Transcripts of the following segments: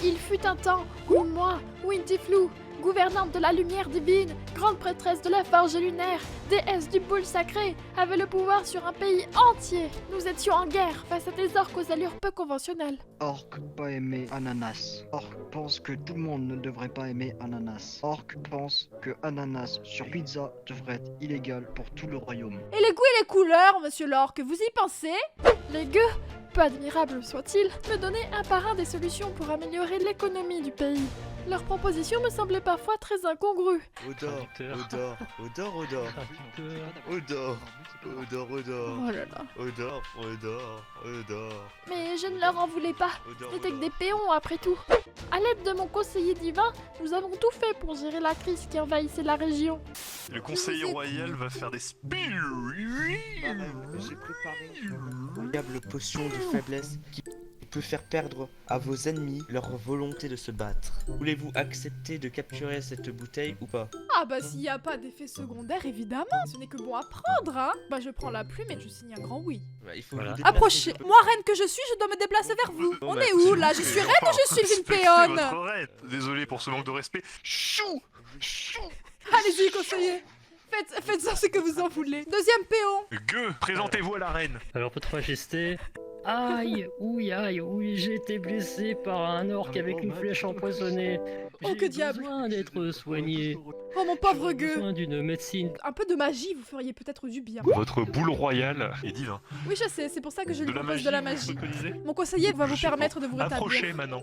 Il fut un temps où moi, Wintiflu, gouvernante de la lumière divine, grande prêtresse de la forge lunaire, déesse du boule sacré, avait le pouvoir sur un pays entier. Nous étions en guerre face à des orques aux allures peu conventionnelles. Orc pas aimer ananas. Orc pense que tout le monde ne devrait pas aimer ananas. Orc pense que ananas sur pizza devrait être illégal pour tout le royaume. Et les goûts et les couleurs, monsieur l'orque, vous y pensez? Les gueux, peu admirables soient-ils, me donnaient un par un des solutions pour améliorer l'économie du pays. Leurs propositions me semblaient parfois très incongrues. Odor, odor, odor, odor, odor, odor, odor, Oh là là. odor, odor, odor. Mais je ne leur en voulais pas. Ce n'étaient que des péons après tout. À l'aide de mon conseiller divin, nous avons tout fait pour gérer la crise qui envahissait la région. Le conseiller royal va faire des J'ai préparé une incroyable potion de faiblesse qui peut faire perdre à vos ennemis leur volonté de se battre. Voulez-vous accepter de capturer cette bouteille ou pas? Ah bah s'il n'y a pas d'effet secondaire, évidemment. Ce n'est que bon à prendre, hein. Bah je prends la plume et je signe un grand oui. Bah, il faut Voilà. vous déplacer Approchez. un peu. Moi, reine que je suis, je dois me déplacer vers vous. Bon, On bah, est où là? Je suis reine ou je suis une péonne? Votre reine. Désolé pour ce manque de respect. Chou. Chou. Allez-y, conseiller. Faites ça ce que vous en voulez. Deuxième péon. Gueux, présentez-vous à la reine. Alors, votre majesté. Aïe, oui, j'ai été blessé par un orque avec une flèche empoisonnée. Oh, que diable. J'ai besoin d'être soigné. Oh mon pauvre J'ai gueux. besoin d'une médecine. Un peu de magie, vous feriez peut-être du bien. Votre boule royale est divin. Oui, je sais, c'est pour ça que je lui De la propose magie, de la vous magie. préconisez Mon conseiller va vous Je sais permettre pas. de vous Approchez rétablir. maintenant.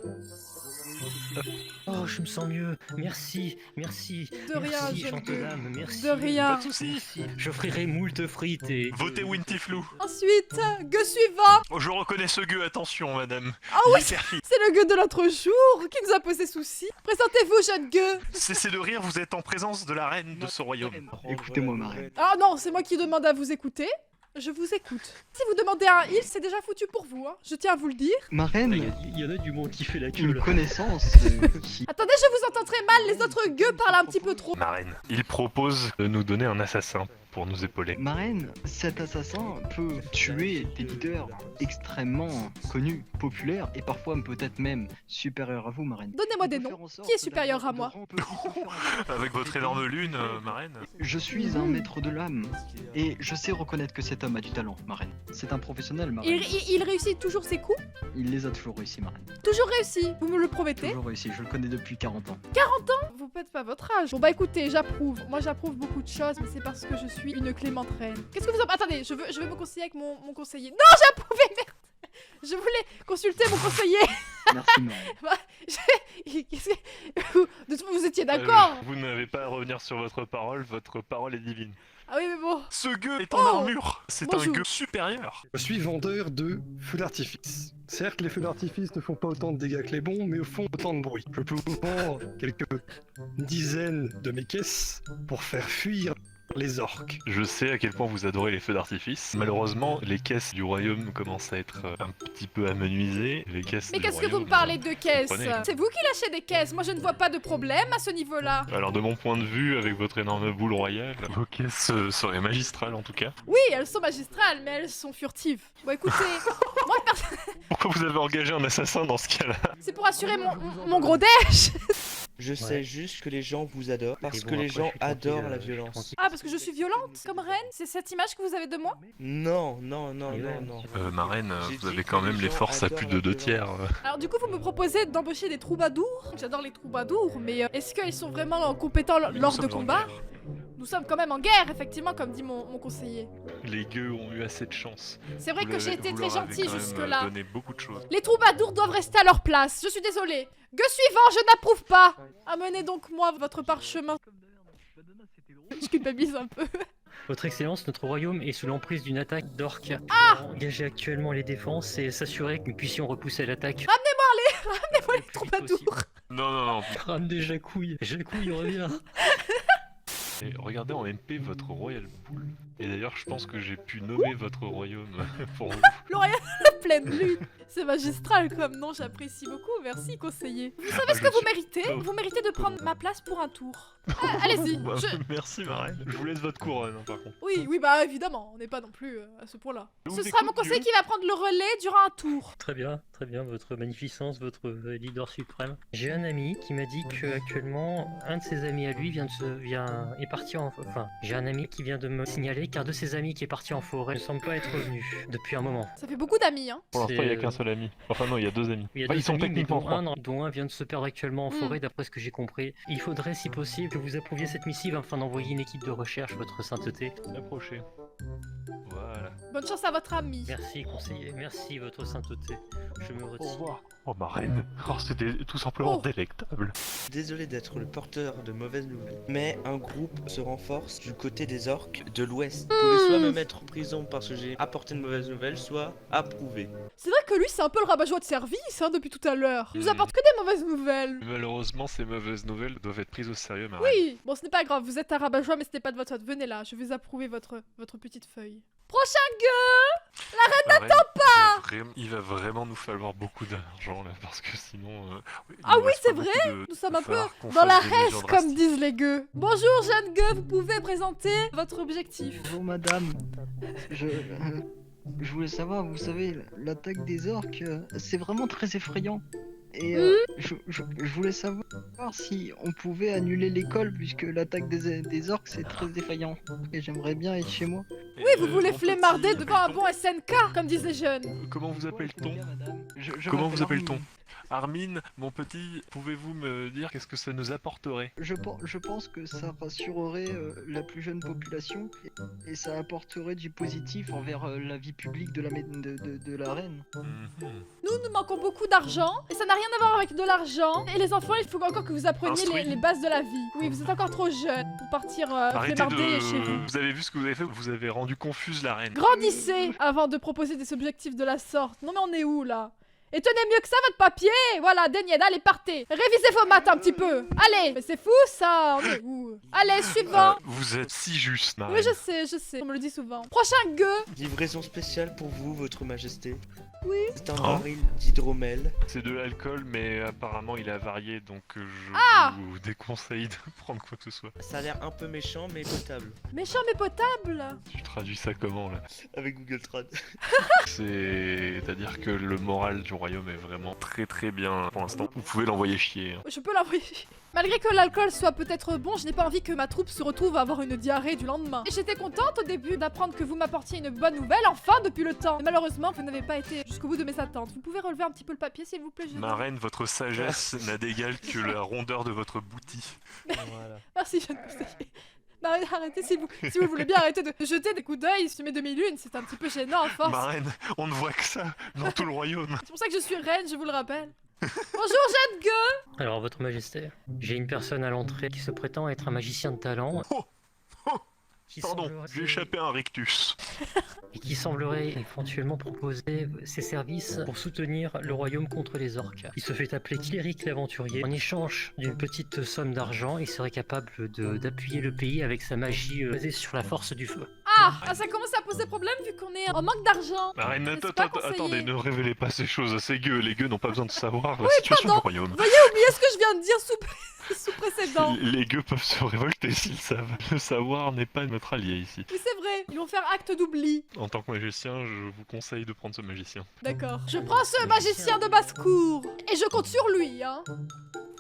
Oh, je me sens mieux. Merci. De rien, Merci, jeune chante gueux. dame, merci. De rien. Pas de soucis. Merci. J'offrirai moult frites et... Votez Wintiflu. Ensuite, gueux suivant. Oh, je reconnais ce gueux, attention madame. Ah Il oui, est perfide. c'est le gueux de l'autre jour qui nous a posé souci. Présentez-vous, jeune gueux. Cessez de rire, vous êtes en présence de la reine de ce royaume. Écoutez-moi, ma reine. Ah non, c'est moi qui demande à vous écouter. Je vous écoute. Si vous demandez un heal, c'est déjà foutu pour vous, hein. Je tiens à vous le dire. Ma reine, Il y en a du monde qui fait la queue une là. connaissance qui... Attendez, je vous entends très mal, les autres gueux parlent un petit peu trop. Ma reine, il propose de nous donner un assassin pour nous épauler. Ma reine, cet assassin peut tuer des leaders extrêmement connus, populaires et parfois peut-être même supérieurs à vous, ma reine. Donnez-moi des noms. Qui est supérieur à moi? Avec votre énorme lune, ma reine. Je suis un maître de l'âme et je sais reconnaître que cet homme a du talent, ma reine. C'est un professionnel, ma reine. Il réussit toujours ses coups? Il les a toujours réussi, ma reine. Toujours réussi, vous me le promettez? Toujours réussi, je le connais depuis 40 ans. Vous faites pas votre âge. Bon bah écoutez, j'approuve. Moi j'approuve beaucoup de choses, mais c'est parce que je suis une clémente reine. Qu'est-ce que vous en... Attendez, je veux me conseiller avec mon conseiller. Non, j'approuvais, merde. Je voulais consulter mon conseiller. Merci, ma reine. Qu'est-ce que... De toute façon, vous étiez d'accord. Vous n'avez pas à revenir sur votre parole est divine. Ah oui, mais bon. Ce gueux est en Oh. armure. C'est un Bonjour. gueux supérieur. Je suis vendeur de feux d'artifice. Certes, les feux d'artifice ne font pas autant de dégâts que les bombes, mais font autant de bruit. Je peux vous vendre quelques dizaines de mes caisses pour faire fuir les orques. Je sais à quel point vous adorez les feux d'artifice. Malheureusement, les caisses du royaume commencent à être un petit peu amenuisées. Les caisses Mais du qu'est-ce que vous royaume, me parlez de caisses? comprenez. C'est vous qui lâchez des caisses. Moi, je ne vois pas de problème à ce niveau-là. Alors de mon point de vue, avec votre énorme boule royale, vos caisses seraient magistrales en tout cas. Oui, elles sont magistrales, mais elles sont furtives. Bon, écoutez, moi, Pourquoi vous avez engagé un assassin dans ce cas-là? c'est pour assurer mon gros dèche. Je sais juste que les gens vous adorent parce Et bon, que les après, gens je suis tranquille, adorent la je suis violence. tranquille. Ah, parce que je suis violente comme reine? C'est cette image que vous avez de moi? Non. Ma reine, J'ai vous dit avez que quand les même les gens forces à adorent plus la de 2 violence. tiers. Alors du coup, vous me proposez d'embaucher des troubadours. J'adore les troubadours, mais est-ce qu'ils sont vraiment compétents Mais lors nous de sommes en combats? guerre. Nous sommes quand même en guerre, effectivement, comme dit mon conseiller. Les gueux ont eu assez de chance. C'est vrai Vous que j'ai l'avez- été vous très leur avez gentille quand même, jusque-là. donné beaucoup de choses. Les troubadours doivent rester à leur place, je suis désolée. Gueux suivant, je n'approuve pas. Amenez donc moi votre parchemin. Je culpabilise un peu. Votre Excellence, notre royaume est sous l'emprise d'une attaque d'orques. Engager actuellement les défenses et s'assurer que nous puissions repousser l'attaque. Ramenez-moi les troubadours. Non. Rame des jacouilles, jacouille revient. Et regardez en MP votre Royal Bull. Et d'ailleurs, je pense que j'ai pu nommer votre royaume pour vous. Pleine lune. C'est magistral comme nom, j'apprécie beaucoup. Merci, conseiller. Vous savez ce que vous méritez? Vous méritez de prendre ma place pour un tour. Allez-y. Bah, Merci, marraine. Je vous laisse votre couronne, hein, par contre. Oui, bah évidemment, on n'est pas non plus à ce point-là. Je Ce vous sera mon écoute, conseiller Dieu. qui va prendre le relais durant un tour. Très bien, votre magnificence, votre leader suprême. J'ai un ami qui m'a dit que actuellement un de ses amis à lui est parti en... Enfin, j'ai un ami qui vient de me signaler qu'un de ses amis qui est parti en forêt ne semble pas être revenu depuis un moment. Ça fait beaucoup d'amis, hein. Pour l'instant, il n'y a C'est- qu'un seul ami. Enfin, non, il y a 2 amis. Il y a Enfin, deux ils sont amis, mais techniquement 3. dont un vient de se perdre actuellement en forêt, d'après ce que j'ai compris. Il faudrait, si possible, que vous approuviez cette missive afin d'envoyer une équipe de recherche, votre sainteté. Approchez. Voilà. Bonne chance à votre ami. Merci, conseiller. Merci, votre sainteté. Je me retire. Oh, ma reine. Oh, c'était tout simplement Oh. délectable. Désolé d'être le porteur de mauvaises nouvelles, mais un groupe se renforce du côté des orques de l'ouest. Vous pouvez soit me mettre en prison parce que j'ai apporté de mauvaises nouvelles, soit approuvé. C'est vrai que lui, c'est un peu le rabat-joie de service, hein, depuis tout à l'heure. Il nous Hmm. apporte que des mauvaises nouvelles. Malheureusement, ces mauvaises nouvelles doivent être prises au sérieux, ma reine. Oui, bon, ce n'est pas grave, vous êtes un rabat-joie, mais ce n'est pas de votre faute. Venez là, je vais approuver votre petite feuille. Prochain gueux. La reine n'attend pas. Il va vraiment nous falloir beaucoup d'argent là, parce que sinon. Il Ah nous oui, reste c'est pas vrai. beaucoup de- Nous sommes va un peu falloir qu'on dans la fasse des mesures reste, comme drastiques. disent les gueux. Bonjour, jeune gueux, vous pouvez présenter votre objectif. Bonjour madame, je voulais savoir, vous savez, l'attaque des orques, c'est vraiment très effrayant. Et je voulais savoir si on pouvait annuler l'école, puisque l'attaque des orques c'est très effrayant. Et j'aimerais bien être chez moi. Oui, vous voulez flémarder devant un bon SNK, comme disent les jeunes. Comment vous appelle-t-on Je Comment m'appelle vous appelle-t-on Armin. Armin, mon petit, pouvez-vous me dire qu'est-ce que ça nous apporterait? Je pense que ça rassurerait la plus jeune population et ça apporterait du positif envers la vie publique de la reine. Nous manquons beaucoup d'argent, et ça n'a rien à voir avec de l'argent. Et les enfants, il faut encore que vous appreniez Instruit. les bases de la vie. Oui, vous êtes encore trop jeune pour partir Arrêtez flémarder chez vous. Vous avez vu ce que vous avez fait? Vous avez rendu confuse la reine. Grandissez avant de proposer des objectifs de la sorte. Non mais on est où là? Et tenez mieux que ça votre papier. Voilà, Denied, allez partez. Révisez vos maths un petit peu. Allez, mais c'est fou ça. On est où? Allez, suivant. Vous êtes si juste, ma Oui, reine. je sais, on me le dit souvent. Prochain gueux. Livraison spéciale pour vous, votre majesté. Oui. C'est un Oh. baril d'hydromel. C'est de l'alcool, mais apparemment il est avarié, donc je Ah vous déconseille de prendre quoi que ce soit. Ça a l'air un peu méchant, mais potable. Méchant mais potable. Tu traduis ça comment là? Avec Google Trad. C'est-à-dire que le moral du royaume est vraiment très très bien pour l'instant. Vous pouvez l'envoyer chier. Hein. Je peux l'envoyer. Malgré que l'alcool soit peut-être bon, je n'ai pas envie que ma troupe se retrouve à avoir une diarrhée du lendemain. Et j'étais contente au début d'apprendre que vous m'apportiez une bonne nouvelle, enfin depuis le temps. Mais malheureusement, vous n'avez pas été jusqu'au bout de mes attentes. Vous pouvez relever un petit peu le papier, s'il vous plaît, jeune Ma homme. reine, votre sagesse n'a d'égal que la rondeur de votre bouti. Voilà. Merci, jeune conseiller. Non, arrêtez, si vous voulez bien arrêter de jeter des coups d'œil sur mes demi-lunes, c'est un petit peu gênant à force. Ma reine, on ne voit que ça dans tout le royaume. C'est pour ça que je suis reine, je vous le rappelle. Bonjour, jeune gueux. Alors, votre majesté, j'ai une personne à l'entrée qui se prétend être un magicien de talent. Oh qui Pardon, semblerait- j'ai échappé à un rictus. Et qui semblerait éventuellement proposer ses services pour soutenir le royaume contre les orques. Il se fait appeler Cléric l'aventurier. En échange d'une petite somme d'argent, il serait capable d'appuyer le pays avec sa magie basée sur la force du feu. Ah, ça commence à poser problème vu qu'on est en manque d'argent. Ma reine, N'est-ce pas, conseiller attendez, ne révélez pas ces choses à ces gueux. Les gueux n'ont pas besoin de savoir la situation pardon. du royaume. Oubliez ce que je viens de dire sous précédent. Les gueux peuvent se révolter s'ils savent. Le savoir n'est pas notre allié ici. Oui, c'est vrai, ils vont faire acte d'oubli. En tant que magicien, je vous conseille de prendre ce magicien. D'accord. Je prends ce magicien de basse-cour et je compte sur lui, hein.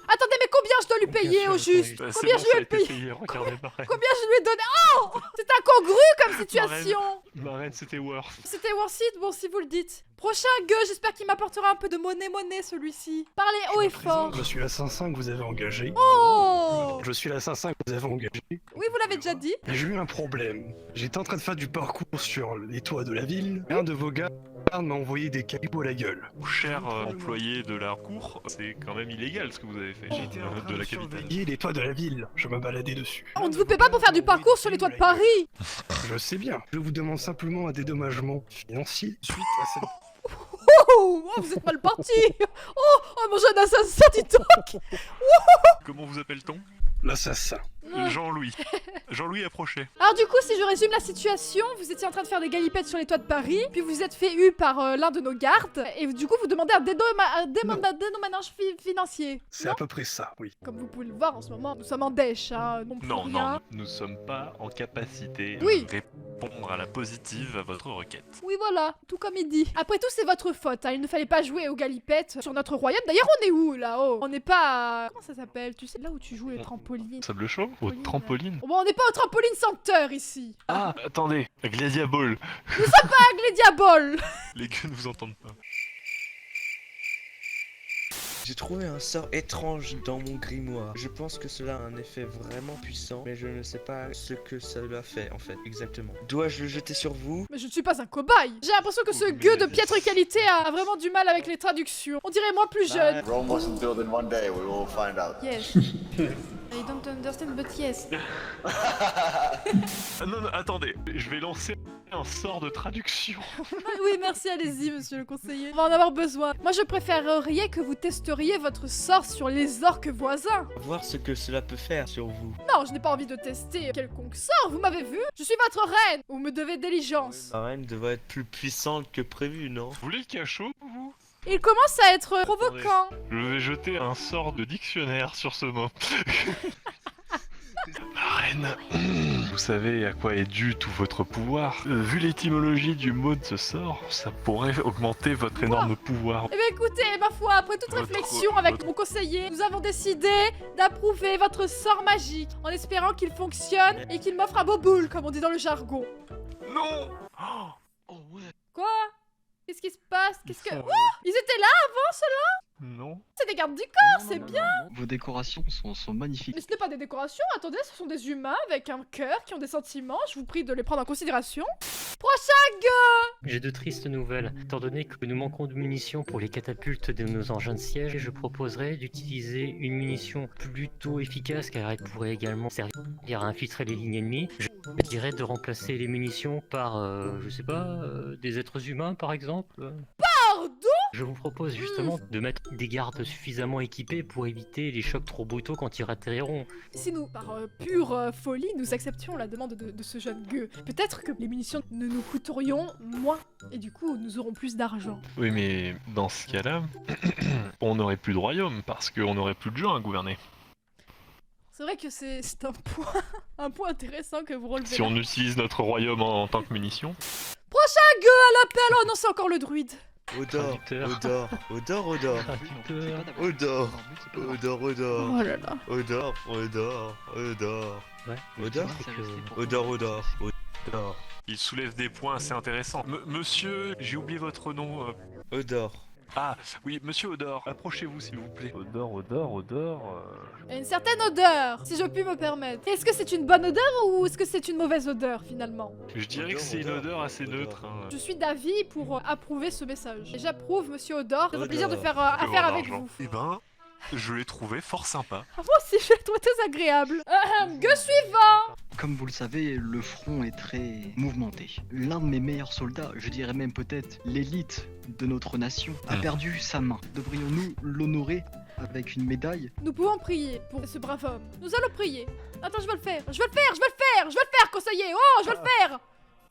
Attendez, mais combien je dois lui payer sûr, au juste? C'est Combien bon, je ça a lui ai été payé? payé. Regardez, ma reine. Combien je lui ai donné? Oh, c'est incongru comme situation. Ma reine, c'était Worth. C'était worth it, bon si vous le dites. Prochain gueux, j'espère qu'il m'apportera un peu de monnaie celui-ci. Parlez haut et fort. Je suis l'assassin que vous avez engagé. Oh, Je suis l'assassin que vous avez engagé. oui, vous l'avez déjà dit. Et j'ai eu un problème. J'étais en train de faire du parcours sur les toits de la ville. Un de vos gars m'a envoyé des cailloux à la gueule. Cher employé de la cour, c'est quand même illégal ce que vous avez fait. J'étais en train de la capitale. surveiller les toits de la ville. Je me baladais dessus. On ne vous paie pas pour faire du parcours sur les toits de Paris. Je sais bien. Je vous demande simplement un dédommagement financier suite à cette... Oh, vous êtes mal parti. Oh, mon jeune assassin, dis donc. Comment vous appelle-t-on? l'assassin. Jean-Louis. Jean-Louis approché. Alors du coup, si je résume la situation, vous étiez en train de faire des galipettes sur les toits de Paris, puis vous êtes fait eu par l'un de nos gardes, et du coup vous demandez un dédommagement financier. C'est à peu près ça, oui. Comme vous pouvez le voir en ce moment, nous sommes en dèche, hein, non plus rien. nous ne sommes pas en capacité Oui. de répondre à la positive à votre requête. Oui voilà, tout comme il dit. Après tout, c'est votre faute, hein. Il ne fallait pas jouer aux galipettes sur notre royaume. D'ailleurs, on est où là-haut? On n'est pas à... Comment ça s'appelle? Tu sais, là où tu joues les trampolines. Sable chaud? Au trampoline? Bon, on n'est pas au trampoline sancteur ici. Ah, attendez, Gladia Ball. Pas les diaboles. Les gueux ne vous entendent pas. J'ai trouvé un sort étrange dans mon grimoire. Je pense que cela a un effet vraiment puissant, mais je ne sais pas ce que cela fait en fait, exactement. Dois-je le jeter sur vous? Mais je ne suis pas un cobaye. J'ai l'impression que ce gueux de piètre qualité a vraiment du mal avec les traductions. On dirait moi plus jeune. Rome wasn't built in one day, we will find out. Yes. I don't understand, but yes. Ah, non, attendez, je vais lancer un sort de traduction. Oui, merci, allez-y, monsieur le conseiller. On va en avoir besoin. Moi, je préférerais que vous testeriez votre sort sur les orques voisins. Voir ce que cela peut faire sur vous. Non, je n'ai pas envie de tester quelconque sort, vous m'avez vu. Je suis votre reine. Vous me devez diligence. La reine devrait être plus puissante que prévu, non? Vous voulez le cachot, vous? Il commence à être provoquant. Je vais jeter un sort de dictionnaire sur ce mot. La reine, vous savez à quoi est dû tout votre pouvoir. Vu l'étymologie du mot de ce sort, ça pourrait augmenter votre énorme pouvoir. Eh bien écoutez, ma foi, après toute réflexion avec mon conseiller, nous avons décidé d'approuver votre sort magique, en espérant qu'il fonctionne et qu'il m'offre un beau boule, comme on dit dans le jargon. Non! Oh ouais. Quoi? Qu'est-ce qui se passe? Qu'est-ce que... Oh, ils étaient là avant cela? Non. C'est des gardes du corps, c'est bien. Vos décorations sont magnifiques. Mais ce n'est pas des décorations, attendez, ce sont des humains avec un cœur qui ont des sentiments, je vous prie de les prendre en considération. Prochain gueux! J'ai de tristes nouvelles. Étant donné que nous manquons de munitions pour les catapultes de nos engins de siège, je proposerais d'utiliser une munition plutôt efficace car elle pourrait également servir à infiltrer les lignes ennemies. Je dirais de remplacer les munitions par, je sais pas, des êtres humains par exemple. Pardon? Je vous propose justement de mettre des gardes suffisamment équipés pour éviter les chocs trop brutaux quand ils atterriront. Si nous, par pure folie, nous acceptions la demande de ce jeune gueux, peut-être que les munitions ne nous coûterions moins, et du coup nous aurons plus d'argent. Oui, mais dans ce cas-là, on n'aurait plus de royaume parce qu'on n'aurait plus de gens à gouverner. C'est vrai que c'est un point intéressant que vous relevez Si là. on utilise notre royaume en tant que munition. Prochain gueux à l'appel! Oh non, c'est encore le druide! Odor, Traducteur. odor, odor, odor, Traducteur. odor, odor, odor, Oh là là. odor, odor, odor, Ouais. odor, C'est que- odor, odor, odor, Il soulève des points assez intéressants. Monsieur, j'ai oublié votre nom. odor. Ah, oui, monsieur Odor, approchez-vous s'il vous plaît. Odor, Odor, Odor. Il y a une certaine odeur, si je puis me permettre. Est-ce que c'est une bonne odeur ou est-ce que c'est une mauvaise odeur finalement? Je dirais que c'est une odeur assez neutre. Hein. Je suis d'avis pour approuver ce message. Et j'approuve, monsieur Odor. Ça fait plaisir de Odor. faire affaire avec D'argent. vous. Eh ben, je l'ai trouvé fort sympa. Ah, moi aussi, je l'ai trouvé très agréable. Gueux suivant! Comme vous le savez, le front est très mouvementé. L'un de mes meilleurs soldats, je dirais même peut-être l'élite de notre nation, a perdu sa main. Devrions-nous l'honorer avec une médaille? Nous pouvons prier pour ce brave homme. Nous allons prier. Attends, je vais le faire. Je vais le faire, je vais le faire, je vais le faire, conseiller. Oh, je vais le faire.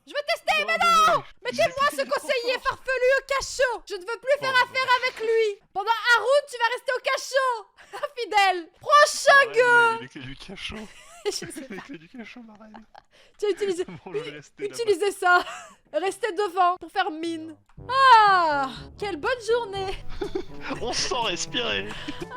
Je vais tester, mais non! Mettez-moi ce conseiller farfelu au cachot. Je ne veux plus faire affaire avec lui. Pendant un round, tu vas rester au cachot. Infidèle. Prochain gueux. Les clés du cachot. Je sais Les clés du cachot, ma reine. Tu as utilisé... Bon, je vais rester là-bas. Utilisez ça. Restez devant pour faire mine. Ah! Quelle bonne journée. On sent respirer.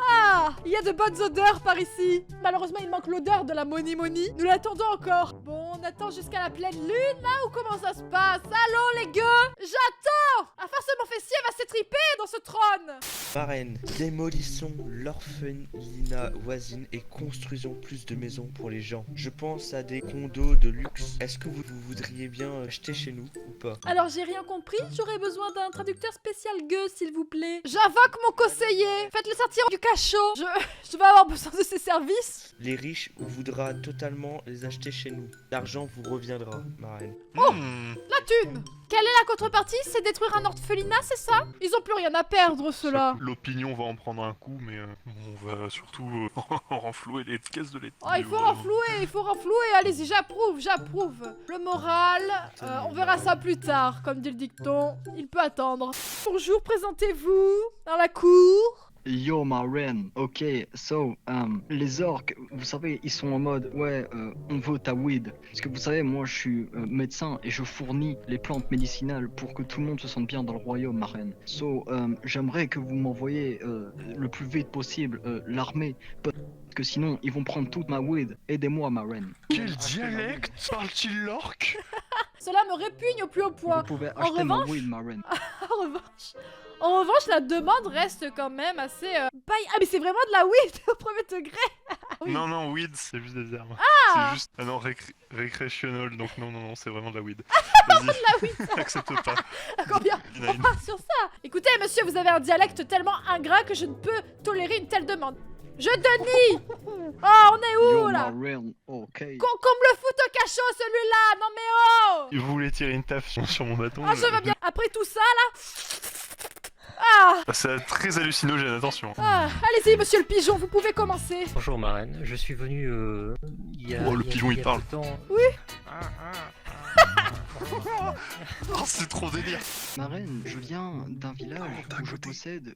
Ah! Il y a de bonnes odeurs par ici. Malheureusement, il manque l'odeur de la moni-moni. Nous l'attendons encore. Bon, on attend jusqu'à la pleine lune, là, ou comment ça se passe? Allons, les gueux! J'attends! À force, mon fessier va s'étriper dans ce trône! Marraine, démolissons l'orphelinat voisine et construisons plus de maisons pour les gens. Je pense à des condos de luxe. Est-ce que vous voudriez bien acheter chez nous ou pas? Alors, j'ai rien compris. J'aurais besoin d'un traducteur spécial gueux, s'il vous plaît. J'invoque mon conseiller. Faites-le sortir du cachot. Je vais avoir besoin de ses services. Les riches voudra totalement les acheter chez nous. L'argent l'argent vous reviendra, ma reine. La thune. Quelle est la contrepartie? C'est détruire un orphelinat, c'est ça? Ils ont plus rien à perdre, ceux-là. L'opinion va en prendre un coup, mais on va surtout renflouer les caisses de l'État. Oh, il faut renflouer, allez-y, j'approuve. Le moral, on verra ça plus tard, comme dit le dicton, il peut attendre. Bonjour, présentez-vous, dans la cour. Yo, ma reine. Ok, so, les orques, vous savez, ils sont en mode, ouais, on veut ta weed. Parce que vous savez, moi, je suis médecin et je fournis les plantes médicinales pour que tout le monde se sente bien dans le royaume, ma reine. So, j'aimerais que vous m'envoyiez le plus vite possible l'armée. Parce que sinon, ils vont prendre toute ma weed. Aidez-moi, ma reine. Quel dialecte parle-t-il l'orque? Cela me répugne au plus haut point. Vous pouvez acheter ma revanche- weed, ma reine. En revanche, la demande reste quand même assez... bail- Ah, mais c'est vraiment de la weed au premier degré. Oui. Non, weed, c'est juste des herbes. C'est juste... Ah non, recreational, donc non, c'est vraiment de la weed. Vas-y, La weed, accepte pas. combien Deny. on part sur ça? Écoutez, monsieur, vous avez un dialecte tellement ingrat que je ne peux tolérer une telle demande. Je Denis. Oh, on est où, Yo, là? ma reine. Ok. Qu'on me le foute au cachot, celui-là. Non, mais oh. Vous voulez tirer une taffe sur mon bâton? Ah, je veux bien. Après tout ça, là... Ah, C'est très hallucinogène, attention. allez-y, monsieur le pigeon, vous pouvez commencer. Bonjour Marraine, je suis venu il y a... Oh, le il y a- pigeon, il y il a parle. peu de temps. Oh, c'est trop délire. Ma reine, je viens d'un village d'un où je côté. possède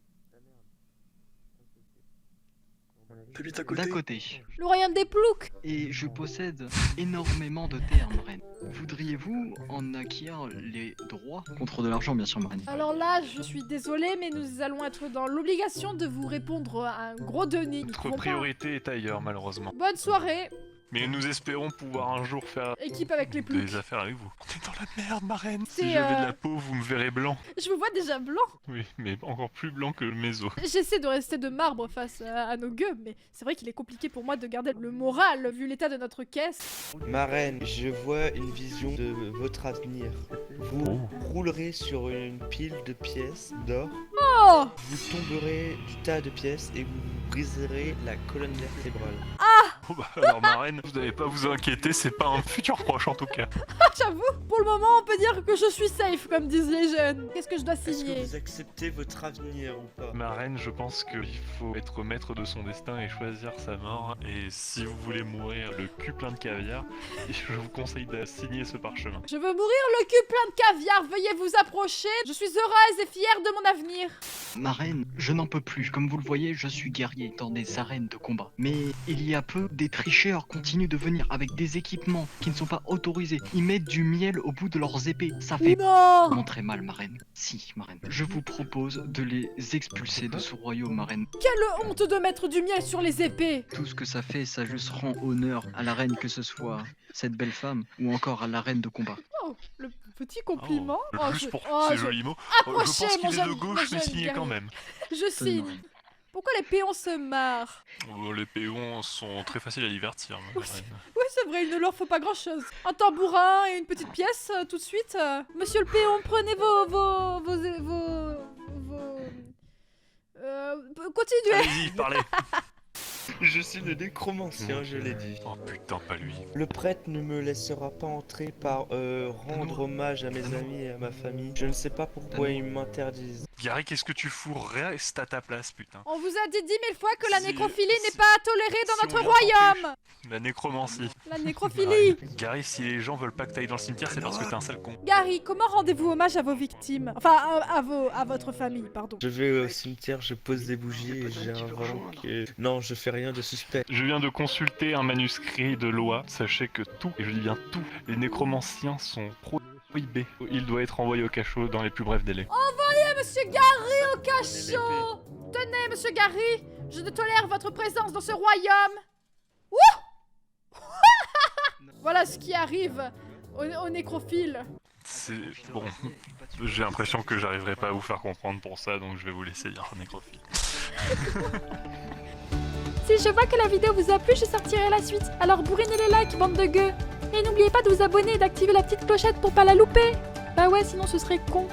T'habites à côté. d'à côté. Le royaume des ploucs. Et je possède énormément de terres, ma reine. Voudriez-vous en acquérir les droits contre de l'argent, bien sûr, ma reine? Alors là, je suis désolée, mais nous allons être dans l'obligation de vous répondre à un gros Denis. Nous Notre pouvons pas- priorité est ailleurs, malheureusement. Bonne soirée, Mais nous espérons pouvoir un jour faire équipe avec les ploucs. des affaires avec vous. On est dans la merde, ma reine. C'est, Si j'avais de la peau, vous me verrez blanc. Je vous vois déjà blanc. Oui, mais encore plus blanc que mes os. J'essaie de rester de marbre face à nos gueux, mais c'est vrai qu'il est compliqué pour moi de garder le moral vu l'état de notre caisse. Ma reine, je vois une vision de votre avenir. Vous roulerez sur une pile de pièces d'or, Oh, vous tomberez du tas de pièces et vous briserez la colonne vertébrale. Oh bah alors, ma reine, vous n'allez pas vous inquiéter, c'est pas un futur proche en tout cas. j'avoue, pour le moment, on peut dire que je suis safe, comme disent les jeunes. Qu'est-ce que je dois Est-ce que signer? vous acceptez votre avenir ou pas? Ma reine, je pense qu'il faut être maître de son destin et choisir sa mort. Et si vous voulez mourir le cul plein de caviar, je vous conseille de signer ce parchemin. Je veux mourir le cul plein de caviar, veuillez vous approcher. Je suis heureuse et fière de mon avenir. Ma reine, je n'en peux plus. Comme vous le voyez, je suis guerrier dans des arènes de combat. Mais il y a peu, des tricheurs continuent de venir avec des équipements qui ne sont pas autorisés. Ils mettent du miel au bout de leurs épées. Ça fait Non. vraiment très mal, ma reine. Si, ma reine. Je vous propose de les expulser de ce royaume, ma reine. Quelle honte de mettre du miel sur les épées. Tout ce que ça fait, ça juste rend honneur à la reine, que ce soit cette belle femme ou encore à la reine de combat. Oh, le petit compliment. Oh, Oh, juste je- pour oh, ces je- jolis mots. Je Approchez, pense mon qu'il est de jeune- gauche, mon mais jeune signé quand guerrier. même. Je signe. Reine. Pourquoi les péons se marrent? Oh, les péons sont très faciles à divertir, ma Oui, reine. Oui, c'est vrai, il ne leur faut pas grand chose. Un tambourin et une petite pièce, tout de suite. Monsieur le péon, prenez continuez. Allez-y, parlez. Je suis le nécromancien, je l'ai dit. Oh putain, pas lui. Le prêtre ne me laissera pas entrer par rendre hommage à mes amis et à ma famille. Je ne sais pas pourquoi ils m'interdisent. Gary, qu'est-ce que tu fous? Reste à ta place, putain. On vous a dit 10 000 fois que la Si- nécrophilie si- n'est pas tolérée dans si notre on vient royaume. La nécromancie. La nécrophilie. Gary, si les gens veulent pas que t'ailles dans le cimetière, c'est parce que t'es un sale con. Gary, comment rendez-vous hommage à vos victimes? Enfin, à votre famille, pardon. Je vais au cimetière, je pose des bougies et j'invoque... Non, je fais rien de suspect. Je viens de consulter un manuscrit de loi. Sachez que tout, et je dis bien tout, les nécromanciens sont prohibés. Il doit être envoyé au cachot dans les plus brefs délais. Envoyez Monsieur Gary au cachot. Tenez, Monsieur Gary, je ne tolère votre présence dans ce royaume. Ouh. Voilà ce qui arrive aux nécrophiles. C'est... Bon, j'ai l'impression que j'arriverai pas à vous faire comprendre pour ça, donc je vais vous laisser dire nécrophile. Si je vois que la vidéo vous a plu, je sortirai la suite. Alors bourrinez les likes, bande de gueux. Et n'oubliez pas de vous abonner et d'activer la petite clochette pour pas la louper. Bah ouais, sinon ce serait con.